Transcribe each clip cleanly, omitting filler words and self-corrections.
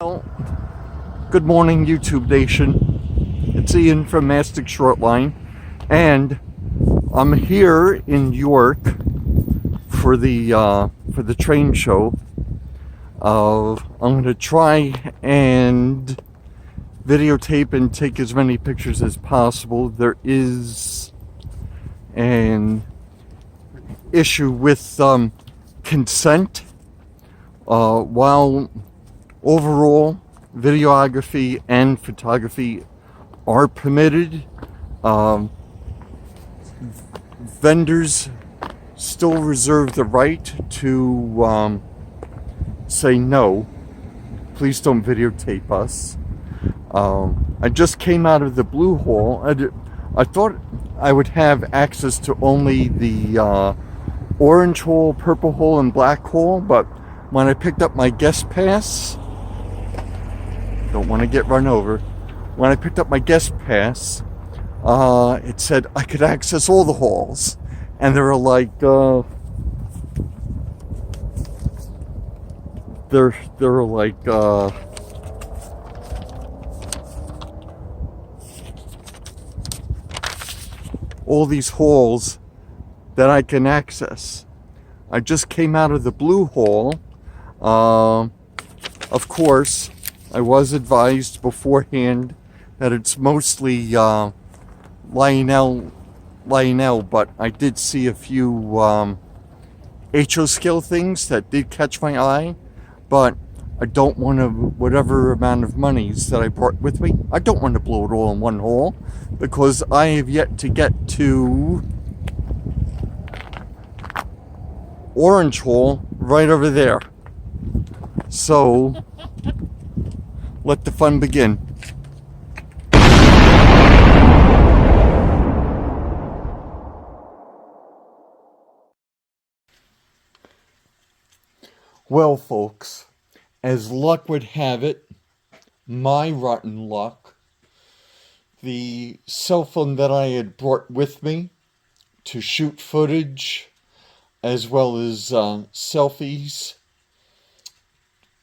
Well, good morning, YouTube Nation. It's Ian from Mastic Shortline, and I'm here in York for the train show. I'm going to try and videotape and take as many pictures as possible. There is an issue with consent. While overall videography and photography are permitted, vendors still reserve the right to say no, please don't videotape us. I just came out of the blue hall. I thought I would have access to only the orange hall, purple hall, and black hall, but when I picked up my guest pass, don't want to get run over. When I picked up my guest pass, it said I could access all the halls, and they were like, all these halls that I can access. I just came out of the blue hall. Of course, I was advised beforehand that it's mostly Lionel, but I did see a few HO scale things that did catch my eye, but I don't want to, whatever amount of monies that I brought with me, I don't want to blow it all in one hole, because I have yet to get to Orange Hall right over there. So let the fun begin. Well, folks, as luck would have it, my rotten luck, the cell phone that I had brought with me to shoot footage as well as selfies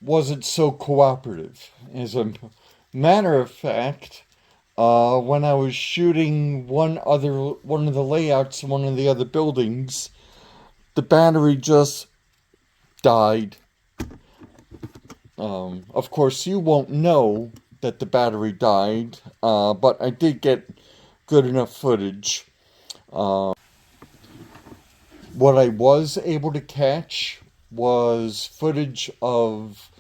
wasn't so cooperative. As a matter of fact, when I was shooting one of the layouts in one of the other buildings, the battery just died. Of course, you won't know that the battery died, but I did get good enough footage. What I was able to catch was footage of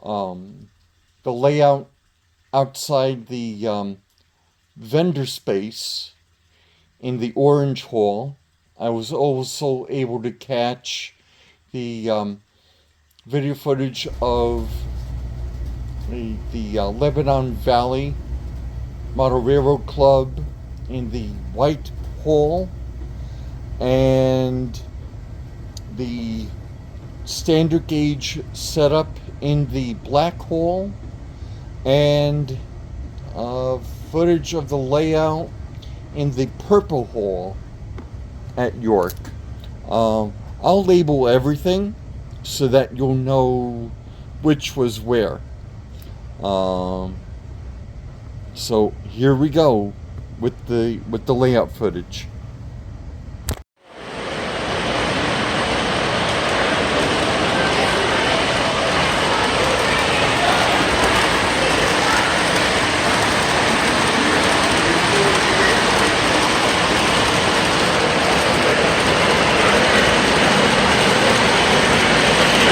the layout outside the vendor space in the orange hall. I was also able to catch the video footage of the Lebanon Valley Model Railroad Club in the white hall, and the standard gauge setup in the black hall, and footage of the layout in the purple hall at York. I'll label everything so that you'll know which was where. So here we go with the layout footage.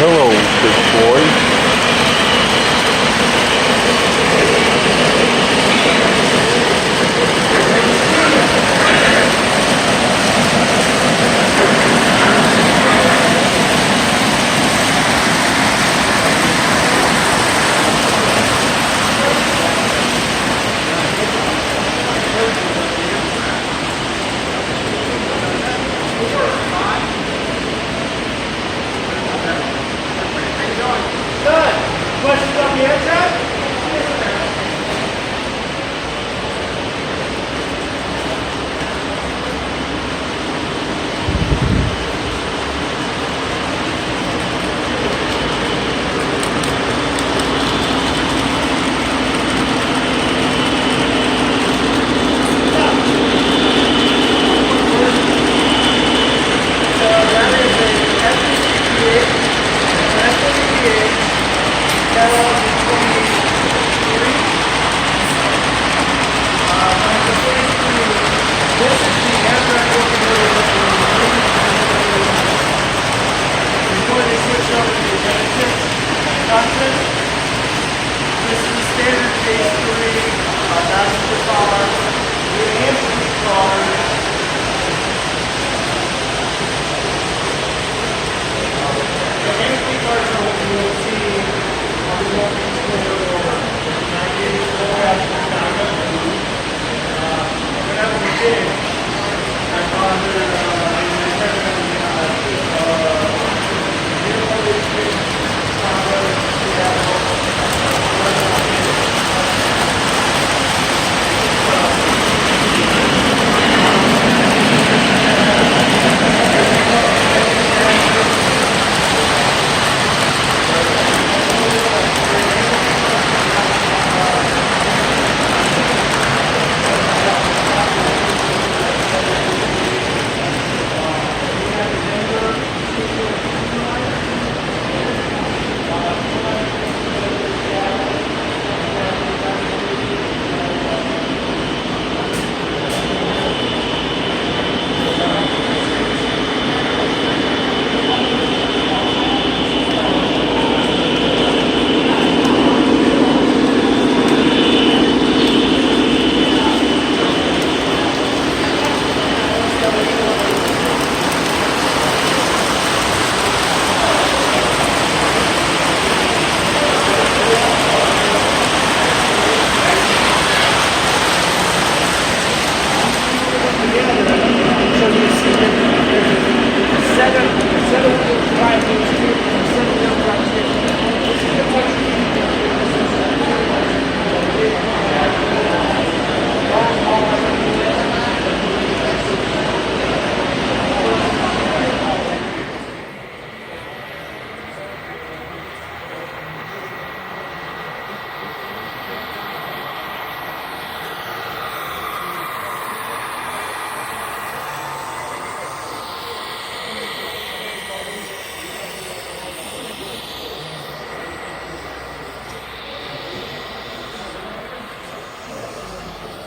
Hello, big boy.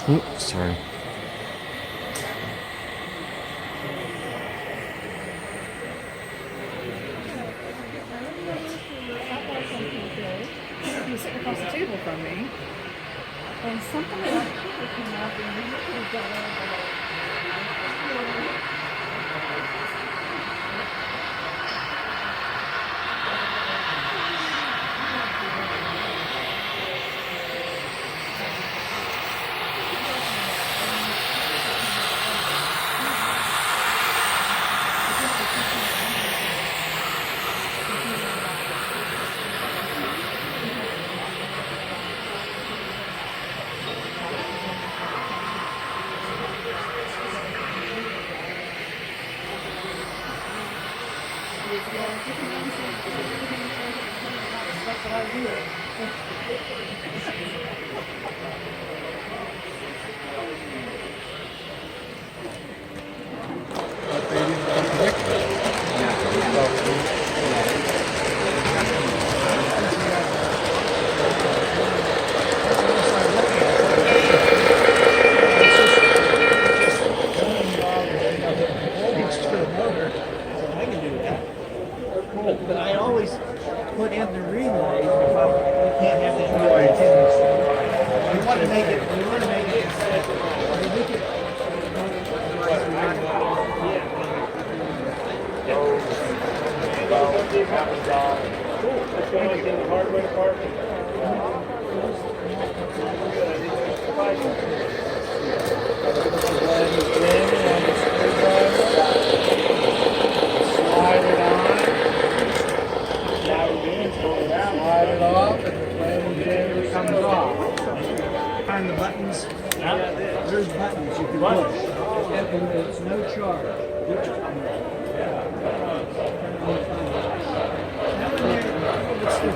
Sorry. He was sitting across the table from me, and something about people came up and we got that's what I do. But I always put in the relay because we can't have this relay tendency. We want to make it. We want to make it. We could. Slide it on. Slide it off, and the landing gear comes off. Find the buttons. There's buttons you can push. And it's no charge. Now when it's the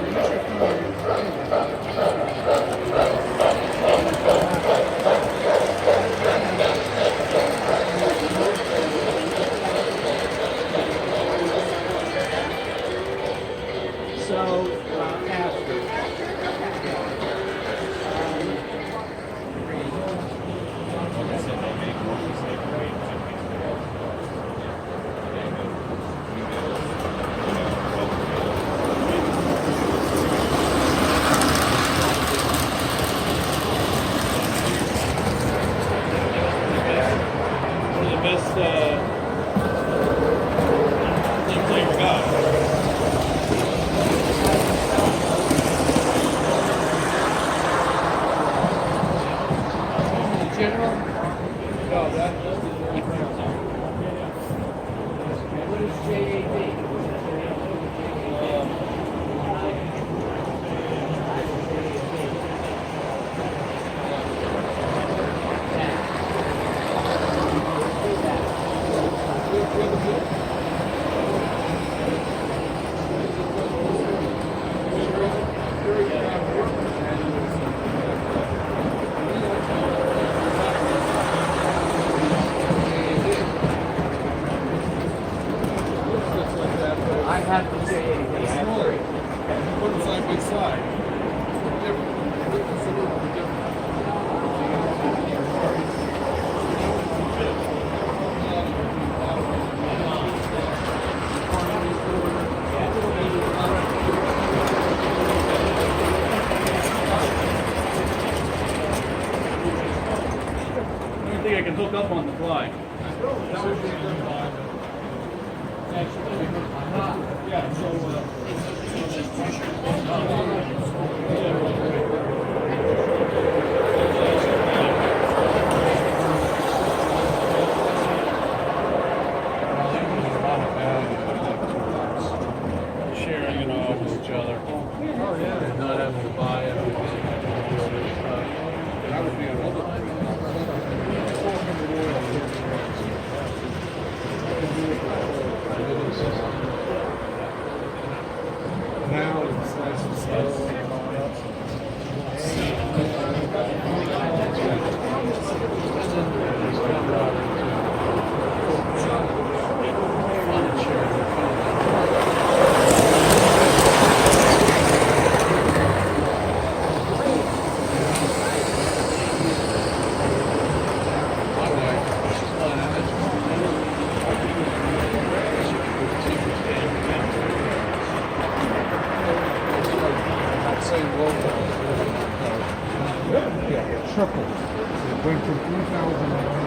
So after. One of the best things I ever got. General? No, that. What is JAB? I have the JAB. I have three. Put them side by side. Different. It's a little bit different. I don't think I can hook up on the fly. Yeah, so sharing it all with each other. And not having to buy everything. That would be another thing. Now it's nice and slow. tripled. It went from 3,000.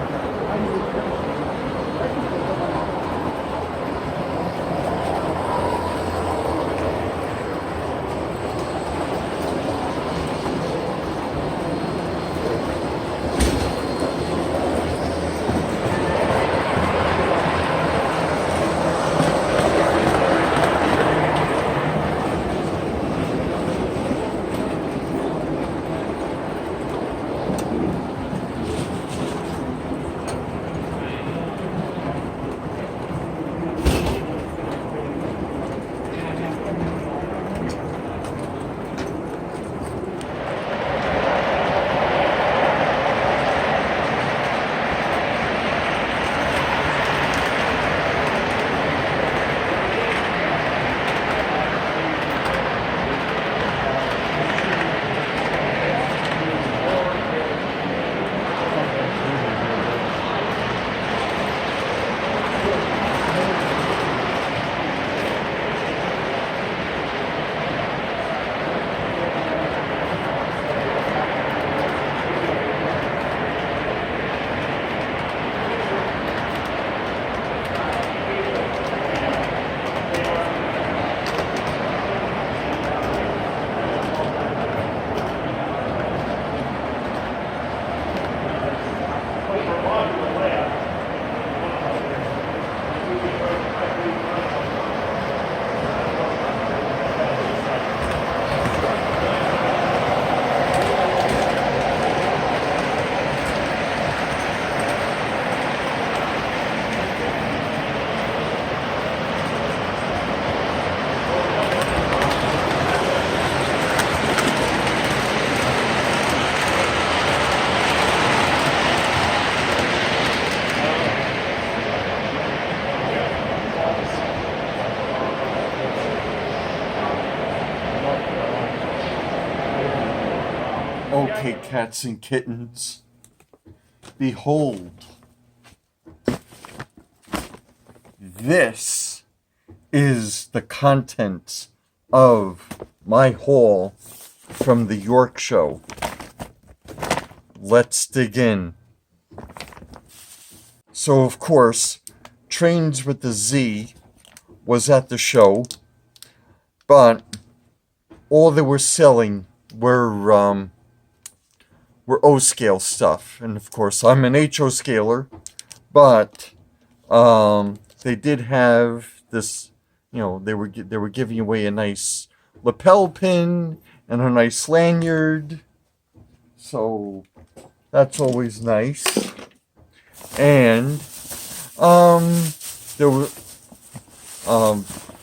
Okay, cats and kittens, behold, this is the contents of my haul from the York show. Let's dig in. So, of course, Trains with the Z was at the show, but all they were selling were O-scale stuff. And of course, I'm an HO scaler, but they did have this, you know, they were giving away a nice lapel pin and a nice lanyard. So that's always nice. And there were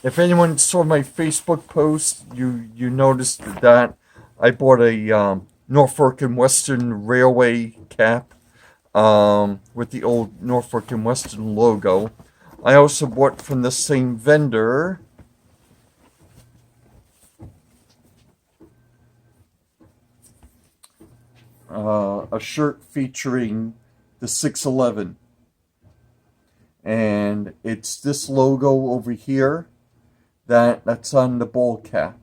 if anyone saw my Facebook post, you noticed that I bought a Norfolk and Western Railway cap with the old Norfolk and Western logo. I also bought from the same vendor a shirt featuring the 611. And it's this logo over here that's on the ball cap.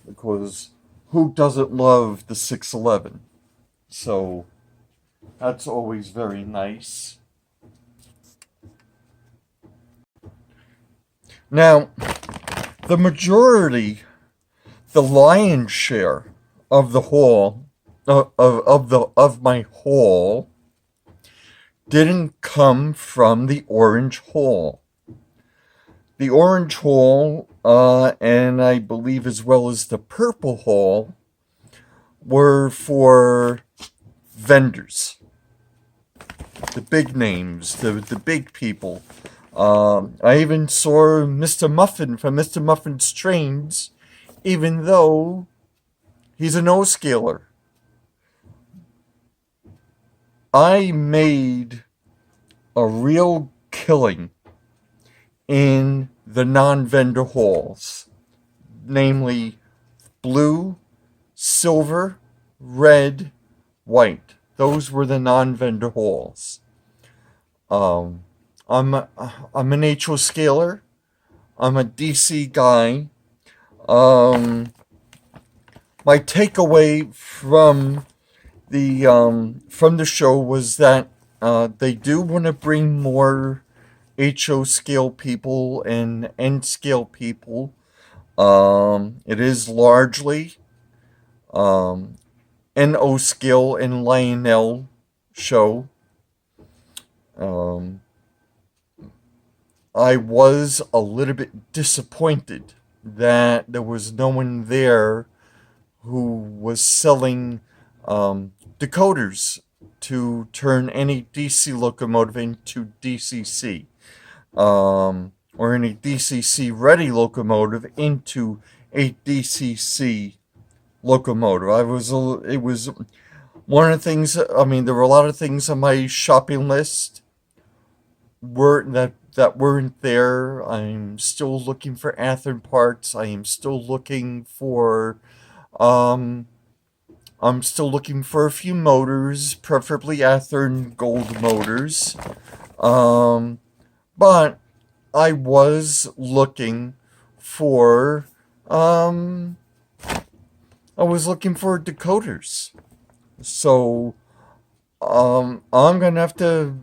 Because who doesn't love the 611? So that's always very nice. Now, the majority, the lion's share of the haul, of my haul, didn't come from the orange haul. The orange haul, and I believe as well as the purple haul, were for vendors. The big names, the big people. I even saw Mr. Muffin from Mr. Muffin's Trains, even though he's an O-scaler. I made a real killing in the non-vendor hauls, namely blue, silver, red, white. Those were the non-vendor hauls. I'm an HO scaler. I'm a DC guy. My takeaway from from the show was that they do want to bring more HO scale people and N scale people. It is largely NO scale and Lionel show. Um, I was a little bit disappointed that there was no one there who was selling decoders to turn any DC locomotive into DCC, or any DCC ready locomotive into a DCC locomotive. It was one of the things. I mean, there were a lot of things on my shopping list that weren't there. I'm still looking for Athearn parts. I am still looking for um I'm still looking for a few motors, preferably Athearn gold motors. Um but I was looking for um I was looking for decoders. So I'm gonna have to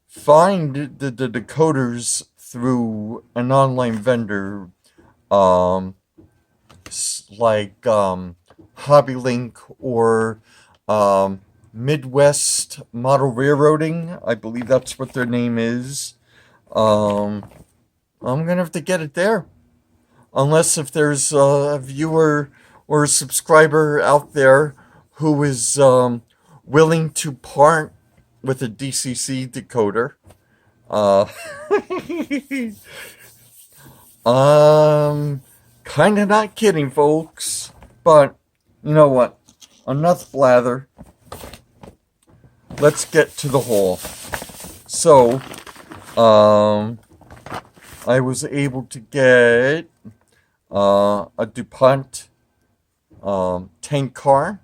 find the decoders through an online vendor, um, like HobbyLink or Midwest Model Railroading. I believe that's what their name is. Um, I'm gonna have to get it there, unless if there's a viewer or a subscriber out there who is willing to part with a DCC decoder. Uh, kind of not kidding, folks. But you know what? Enough blather. Let's get to the haul. So, I was able to get a DuPont tank car,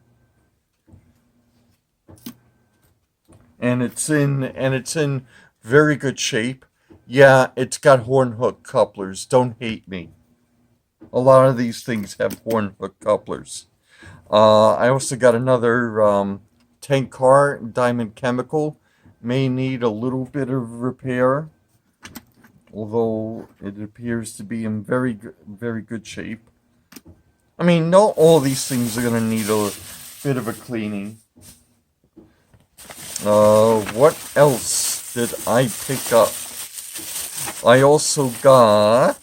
and it's in very good shape. Yeah, it's got horn hook couplers. Don't hate me. A lot of these things have horn hook couplers. I also got another tank car, Diamond Chemical. May need a little bit of repair, although it appears to be in very good shape. I mean, not all these things are going to need a bit of a cleaning. What else did I pick up? I also got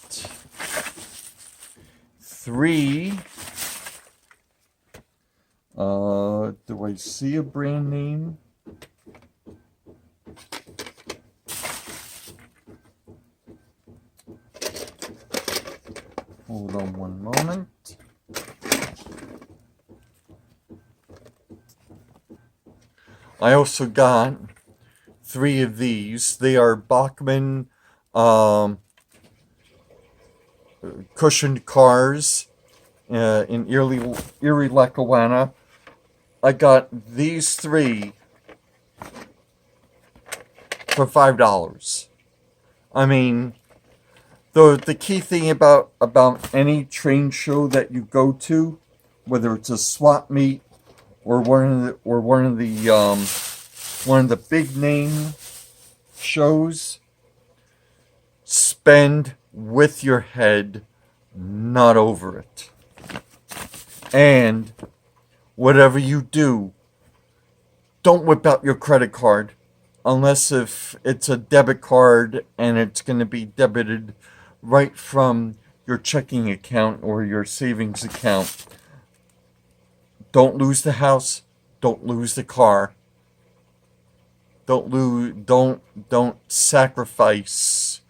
3. Do I see a brand name? Hold on one moment. I also got 3 of these. They are Bachmann cushioned cars in Erie, Lackawanna. I got these 3 for $5. I mean, the key thing about any train show that you go to, whether it's a swap meet or one of the big name shows, spend with your head, not over it. And whatever you do, don't whip out your credit card unless if it's a debit card and it's going to be debited right from your checking account or your savings account. Don't lose the house, don't lose the car. Don't sacrifice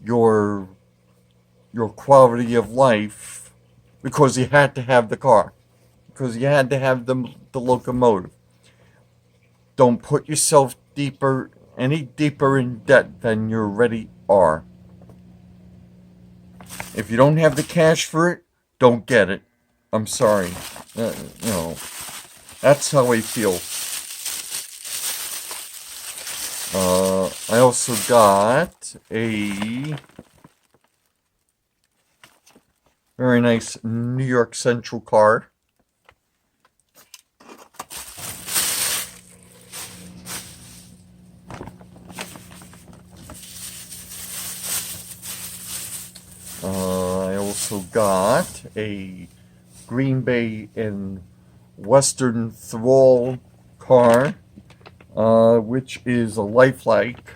your quality of life because you had to have the car, because you had to have the locomotive. Don't put yourself any deeper in debt than you already are. If you don't have the cash for it, don't get it. I'm sorry. That's how I feel. I also got a very nice New York Central car. also got a Green Bay and Western Thrall car, which is a lifelike.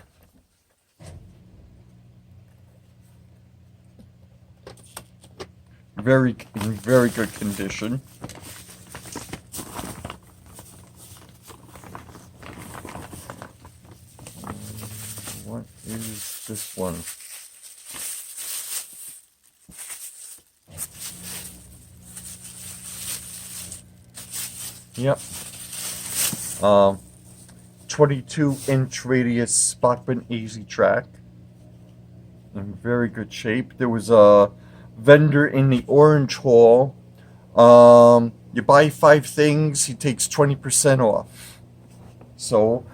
In very good condition. What is this one? Yep. 22-inch radius Spotman Easy Track. In very good shape. There was a vendor in the orange hall. You buy 5 things, he takes 20% off. So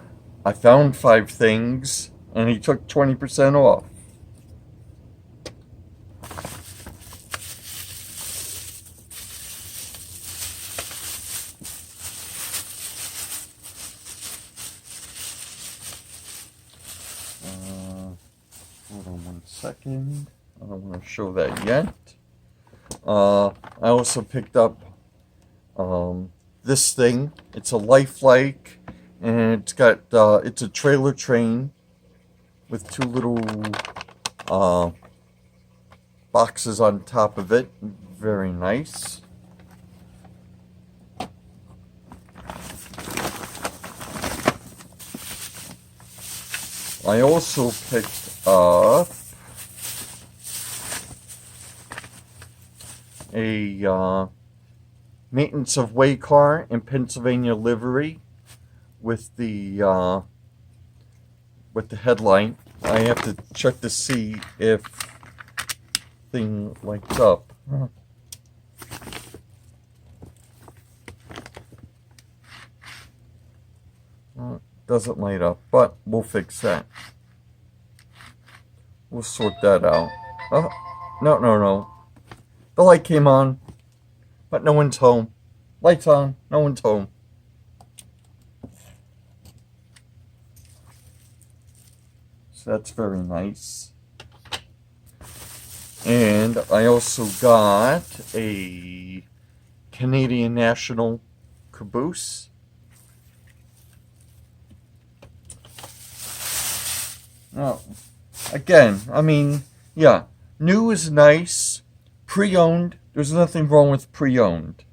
I found 5 things and he took 20% off. Hold on one second. I don't want to show that yet. I also picked up this thing. It's a lifelike, and it's got it's a trailer train with 2 little boxes on top of it. Very nice. I also picked up a maintenance of way car in Pennsylvania livery with the headlight. I have to check to see if thing lights up. Doesn't light up, but we'll fix that. We'll sort that out. Oh, no. The light came on, but no one's home. Lights on, no one's home. So that's very nice. And I also got a Canadian National caboose. Oh, again, I mean, yeah, new is nice. Pre-owned, there's nothing wrong with pre-owned.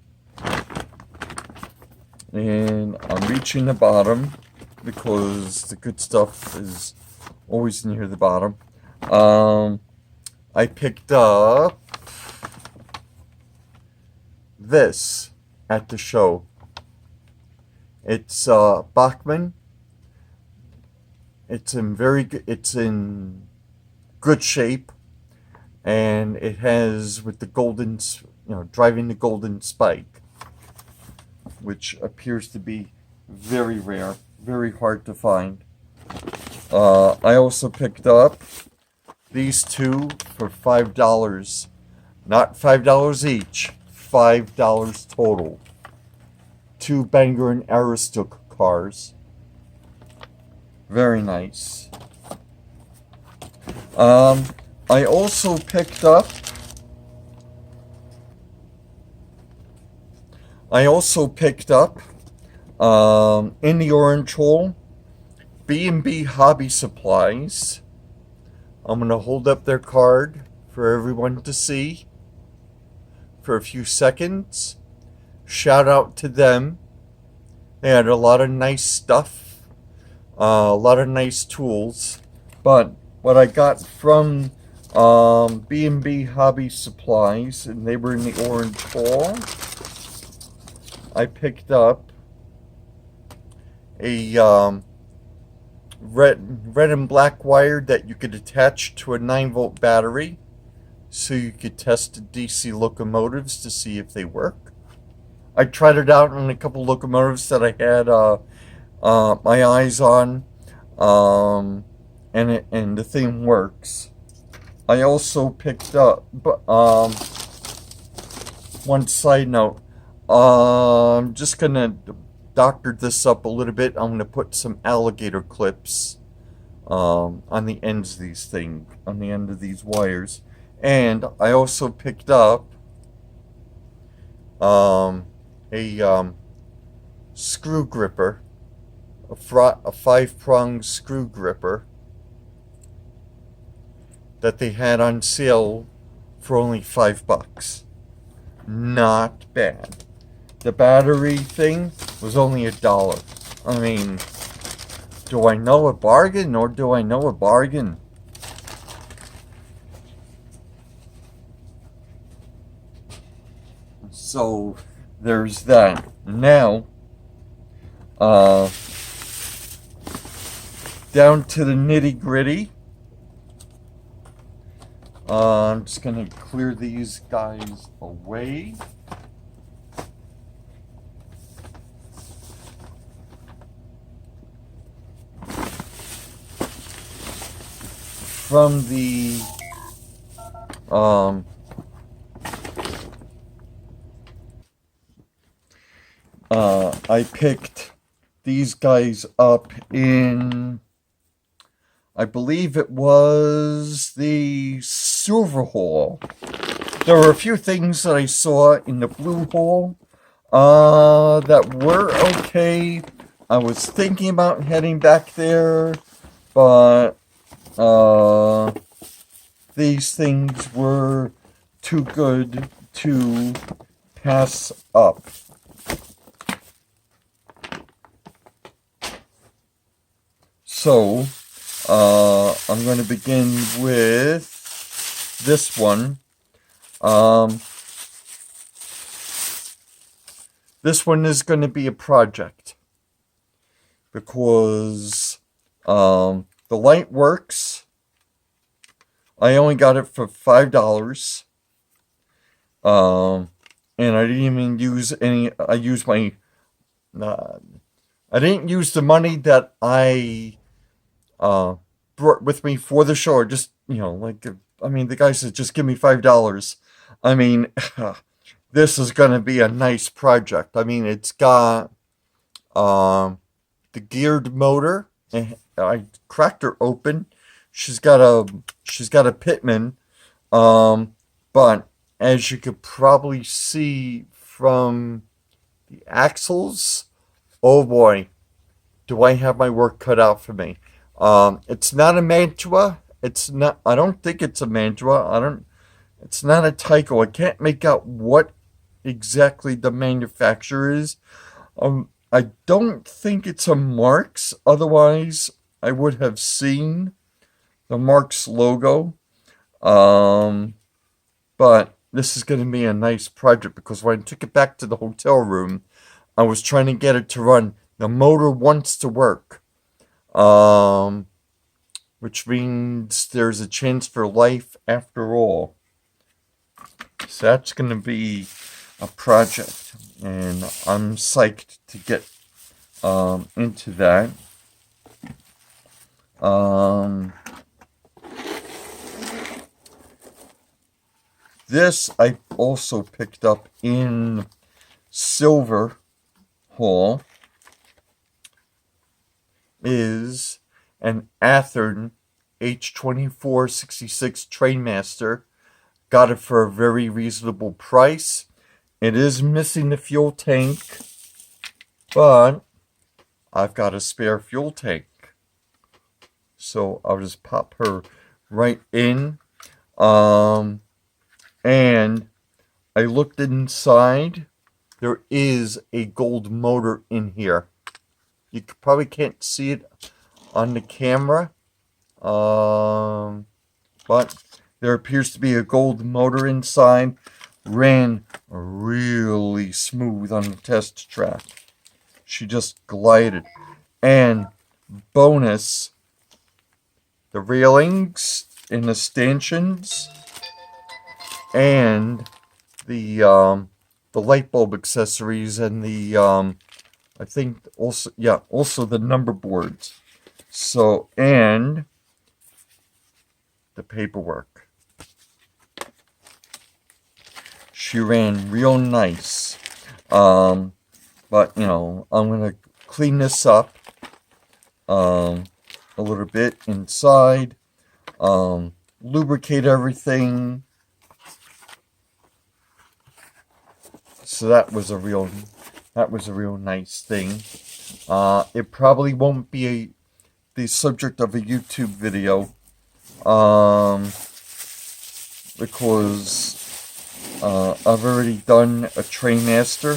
And I'm reaching the bottom because the good stuff is always near the bottom. I picked up this at the show. It's Bachmann. It's in good shape, and it has with the golden, driving the golden spike, which appears to be very rare, very hard to find. I also picked up these 2 for $5, not $5 each, $5 total. 2 Bangor and Aroostook cars. Very nice. I also picked up in the orange hole, B&B Hobby Supplies. I'm going to hold up their card for everyone to see for a few seconds. Shout out to them. They had a lot of nice stuff. A lot of nice tools, but what I got from B&B Hobby Supplies, and they were in the orange hall, I picked up a red and black wire that you could attach to a 9-volt battery, so you could test DC locomotives to see if they work. I tried it out on a couple locomotives that I had my eyes on, and the thing works. I also picked up, one side note, I'm just gonna doctor this up a little bit. I'm gonna put some alligator clips on the ends of these on the end of these wires, And I also picked up a screw gripper, a 5-prong screw gripper that they had on sale for only $5. Not bad. The battery thing was only $1. I mean, do I know a bargain or do I know a bargain? So there's that. Now, down to the nitty gritty. I'm just gonna clear these guys away. From the I picked these guys up in, I believe it was the silver hole. There were a few things that I saw in the blue hole that were okay. I was thinking about heading back there, but these things were too good to pass up. So, I'm going to begin with this one. This one is going to be a project because the light works. I only got it for $5. And I didn't even use any. I used my. I didn't use the money that I brought with me for the show. Just, like, I mean, the guy said, just give me $5. I mean, this is going to be a nice project. I mean, it's got the geared motor. I cracked her open. She's got a Pitman. But as you could probably see from the axles, oh boy, do I have my work cut out for me. It's not a Mantua. It's not. I don't think it's a Mantua. It's not a Tyco. I can't make out what exactly the manufacturer is. I don't think it's a Marx. Otherwise, I would have seen the Marx logo. But this is going to be a nice project because when I took it back to the hotel room, I was trying to get it to run. The motor wants to work. Which means there's a chance for life after all. So that's going to be a project, and I'm psyched to get into that. This I also picked up in Silver Hall. Is an Athearn H2466 Trainmaster. Got it for a very reasonable price. It is missing the fuel tank, but I've got a spare fuel tank. So I'll just pop her right in. And I looked inside. There is a gold motor in here. You probably can't see it on the camera, but there appears to be a gold motor inside. Ran really smooth on the test track. She just glided. And bonus, the railings and the stanchions and the light bulb accessories and the I think also the number boards. So, and the paperwork. She ran real nice. But I'm gonna clean this up a little bit inside. Lubricate everything. So that was a real nice thing. It probably won't be the subject of a YouTube video, because I've already done a Trainmaster,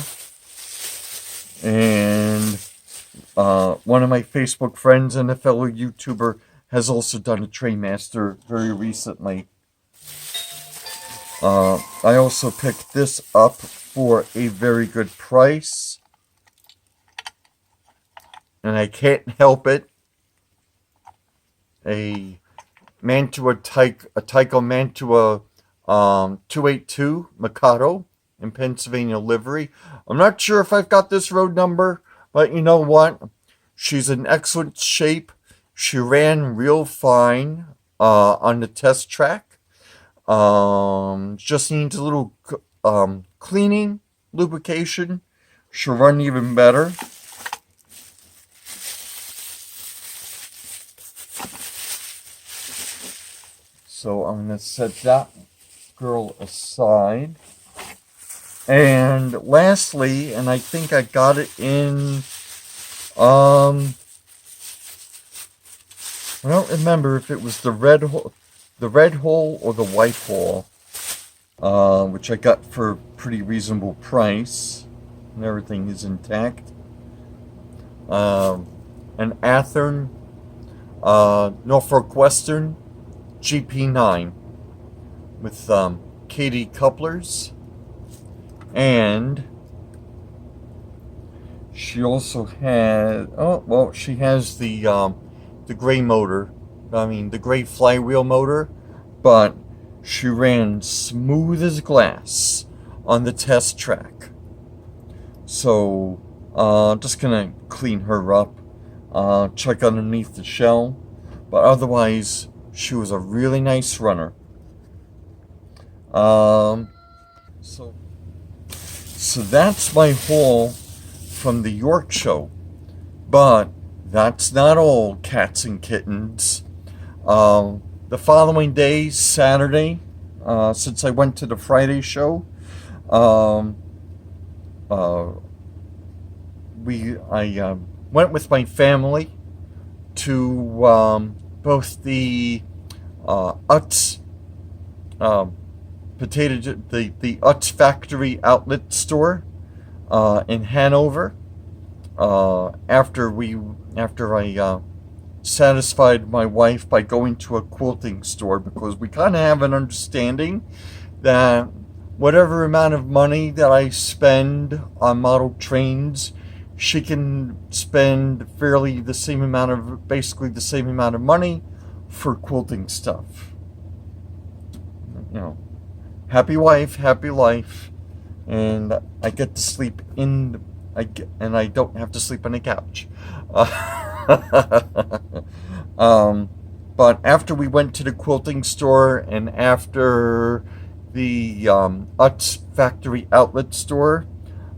and one of my Facebook friends and a fellow YouTuber has also done a Trainmaster very recently. I also picked this up for a very good price, and I can't help it. A Tyco Mantua 282 Mikado in Pennsylvania livery. I'm not sure if I've got this road number, but you know what? She's in excellent shape. She ran real fine on the test track. Just needs a little cleaning, lubrication. She'll run even better. So I'm going to set that girl aside. And lastly, and I think I got it in, I don't remember if it was the red hole or the white hole, which I got for a pretty reasonable price, and everything is intact. An Athearn Norfolk Western GP9 with KD couplers, and she also had she has the gray motor, the gray flywheel motor, but she ran smooth as glass on the test track. So just gonna clean her up, check underneath the shell, but otherwise she was a really nice runner. So that's my haul from the York show. But that's not all, cats and kittens. The following day, Saturday, since I went to the Friday show, I went with my family to both the Utz the Utz factory outlet store in Hanover. After I satisfied my wife by going to a quilting store, because we kind of have an understanding that whatever amount of money that I spend on model trains, she can spend basically the same amount of money for quilting stuff. You know, happy wife, happy life, and I get to sleep and I don't have to sleep on the couch. But after we went to the quilting store and after the Utz factory outlet store,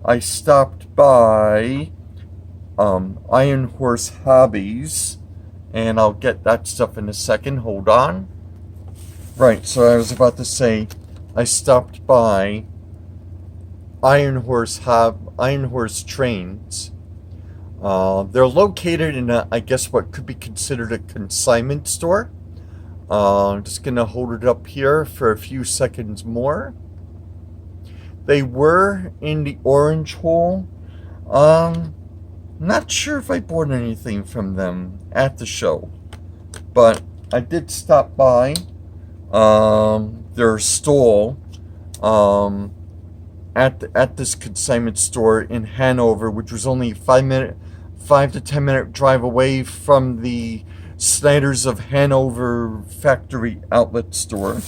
I stopped by Iron Horse Hobbies, and I'll get that stuff in a second. Hold on. Right, so I was about to say, I stopped by Iron Horse Trains. They're located in I guess what could be considered a consignment store. I'm just gonna hold it up here for a few seconds more. They were in the orange hole. Not sure if I bought anything from them at the show, but I did stop by their stall at this consignment store in Hanover, which was only a 5 to 10 minute drive away from the Snyder's of Hanover factory outlet store.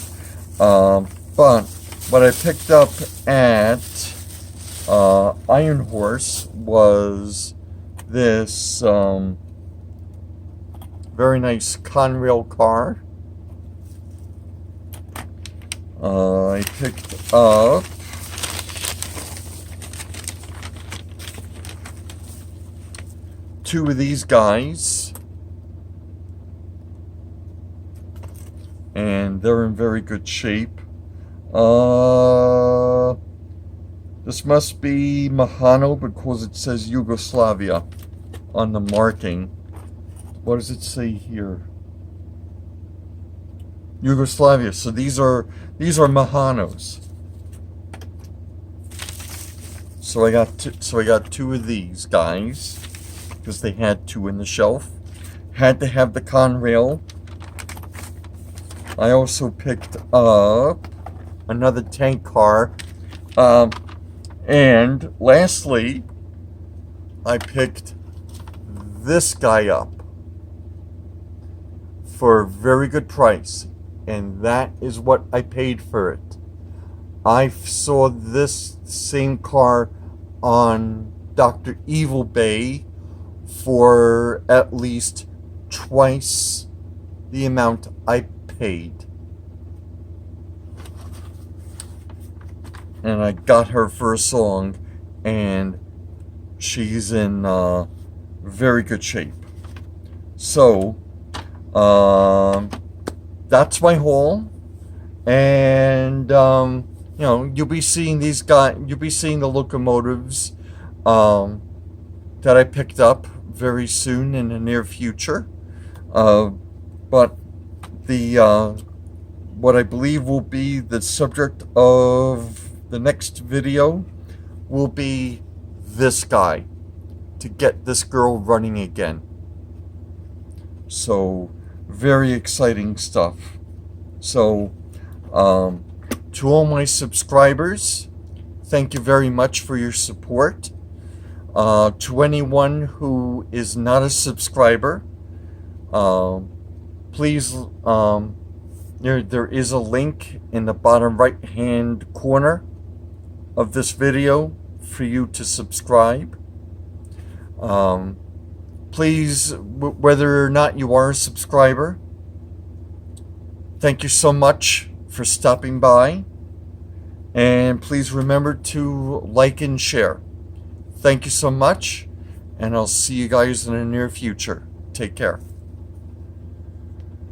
But what I picked up at Iron Horse was this very nice Conrail car. I picked up two of these guys, and they're in very good shape. This must be Mahano because it says Yugoslavia on the marking. What does it say here? Yugoslavia. So these are Mahanos. So I got two of these guys because they had two in the shelf. Had to have the Conrail. I also picked up another tank car. And lastly, I picked this guy up for a very good price. And that is what I paid for it. I saw this same car on Dr. Evil Bay for at least twice the amount I paid. And I got her for a song, and she's in very good shape. So, that's my haul, and you know, you'll be seeing these guys. You'll be seeing the locomotives that I picked up very soon in the near future. But the what I believe will be the subject of the next video will be this guy, to get this girl running again. So very exciting stuff. So to all my subscribers, thank you very much for your support. To anyone who is not a subscriber, please, there is a link in the bottom right hand corner of this video for you to subscribe. Please, whether or not you are a subscriber, thank you so much for stopping by, and please remember to like and share. Thank you so much, and I'll see you guys in the near future. Take care.